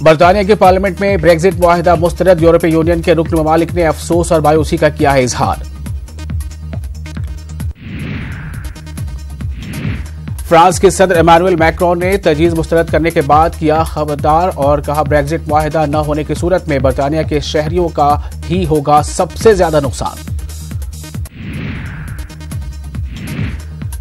बरतानिया के पार्लियामेंट में ब्रेक्जिट मुआहिदा मुस्तरद, यूरोपीय यूनियन के रुकन ममालिक ने अफसोस और मायूसी का किया है इजहार। फ्रांस के सदर इमानुएल मैक्रोन ने तजवीज़ मुस्तरद करने के बाद किया खबरदार और कहा ब्रेक्जिट मुआहिदा न होने की सूरत में बरतानिया के शहरियों का ही होगा सबसे ज्यादा नुकसान।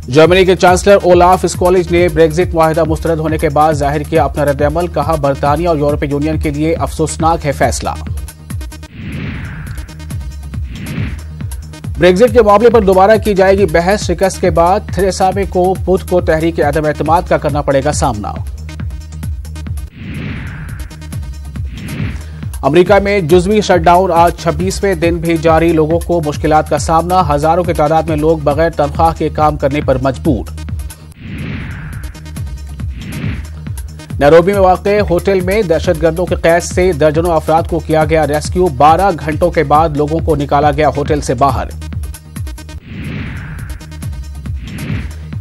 जर्मनी के चांसलर ओलाफ स्कोलिच ने ब्रेक्जिट मुआहिदा मुस्तरद होने के बाद जाहिर किया अपना रद्द-ए-अमल, कहा बरतानिया और यूरोपीय यूनियन के लिए अफसोसनाक है फैसला। ब्रेक्जिट के मामले पर दोबारा की जाएगी बहस, शिकस्त के बाद थेरेसा मे को बुध को तहरीक अदम एतमाद का करना पड़ेगा सामना। अमेरिका में जुज़वी शटडाउन आज 26वें दिन भी जारी, लोगों को मुश्किलात का सामना, हजारों की तादाद में लोग बगैर तनख्वाह के काम करने पर मजबूर। नैरोबी में वाक़े होटल में दहशतगर्दों के कैद से दर्जनों अफराद को किया गया रेस्क्यू, 12 घंटों के बाद लोगों को निकाला गया होटल से बाहर।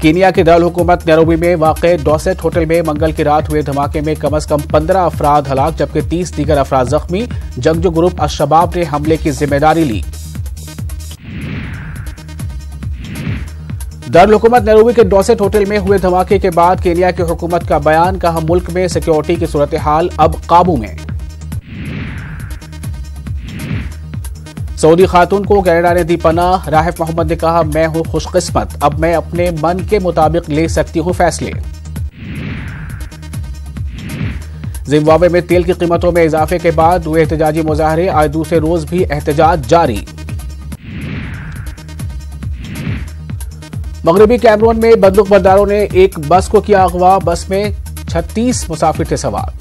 कीनिया के दारुल हुकूमत नैरोबी में वाक़े डॉसेट होटल में मंगल की रात हुए धमाके में कम से कम 15 अफराद हलाक जबकि 30 दीगर अफराद जख्मी। जंगजू ग्रुप अल-शबाब ने हमले की जिम्मेदारी ली। दारुल हुकूमत नैरोबी के डॉसेट होटल में हुए धमाके के बाद केनिया की हुकूमत का बयान, कहा मुल्क में सिक्योरिटी की सूरत हाल अब काबू में। सऊदी खातून को कनाडा ने दी पनाह, राहिफ मोहम्मद ने कहा मैं हूं खुशकिस्मत, अब मैं अपने मन के मुताबिक ले सकती हूं फैसले। जिम्बाब्वे में तेल की कीमतों में इजाफे के बाद हुए एहतजाजी मुजाहरे, आज दूसरे रोज भी एहतजाज जारी। मगरबी कैमरून में बंदूकबरदारों ने एक बस को किया अगवा, बस में 36 मुसाफिर थे सवार।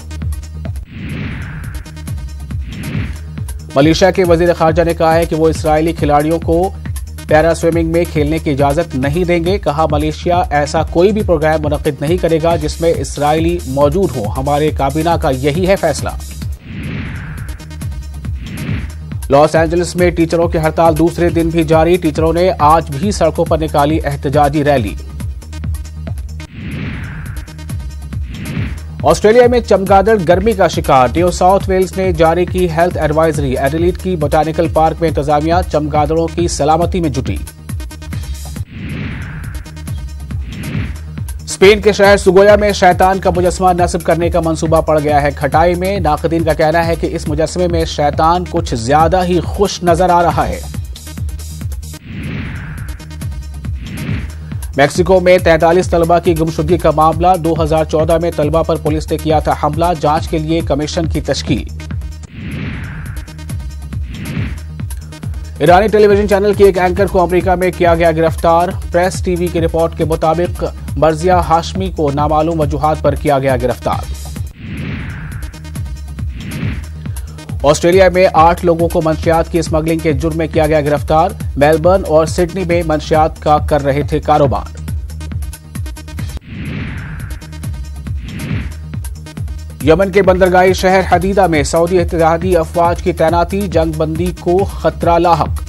मलेशिया के वजीर खारजा ने कहा है कि वो इसराइली खिलाड़ियों को पैरा स्विमिंग में खेलने की इजाजत नहीं देंगे, कहा मलेशिया ऐसा कोई भी प्रोग्राम मुनक्किद नहीं करेगा जिसमें इसराइली मौजूद हो, हमारे काबीना का यही है फैसला। लॉस एंजलिस में टीचरों की हड़ताल दूसरे दिन भी जारी, टीचरों ने आज भी सड़कों पर निकाली एहतजाजी रैली। ऑस्ट्रेलिया में चमगादड़ गर्मी का शिकार, न्यू साउथ वेल्स ने जारी की हेल्थ एडवाइजरी, एडिलेड की बोटानिकल पार्क में इंतजामिया चमगादड़ों की सलामती में जुटी। स्पेन के शहर सुगोया में शैतान का मुजस्समा नस्ब करने का मंसूबा पड़ गया है खटाई में, नाक़दीन का कहना है कि इस मुजस्समे में शैतान कुछ ज्यादा ही खुश नजर आ रहा है। मैक्सिको में 43 तलबा की गुमशुदगी का मामला, 2014 में तलबा पर पुलिस ने किया था हमला, जांच के लिए कमीशन की तश्कील। ईरानी टेलीविजन चैनल की एक एंकर को अमेरिका में किया गया गिरफ्तार, प्रेस टीवी की रिपोर्ट के मुताबिक मर्जिया हाशमी को नामालूम वजूहात पर किया गया गिरफ्तार। ऑस्ट्रेलिया में 8 लोगों को मंशियात की स्मगलिंग के जुर्म में किया गया गिरफ्तार, मेलबर्न और सिडनी में मंशियात का कर रहे थे कारोबार। यमन के बंदरगाही शहर हदीदा में सऊदी इत्तेहादी अफवाज की तैनाती, जंगबंदी को खतरा लाहक।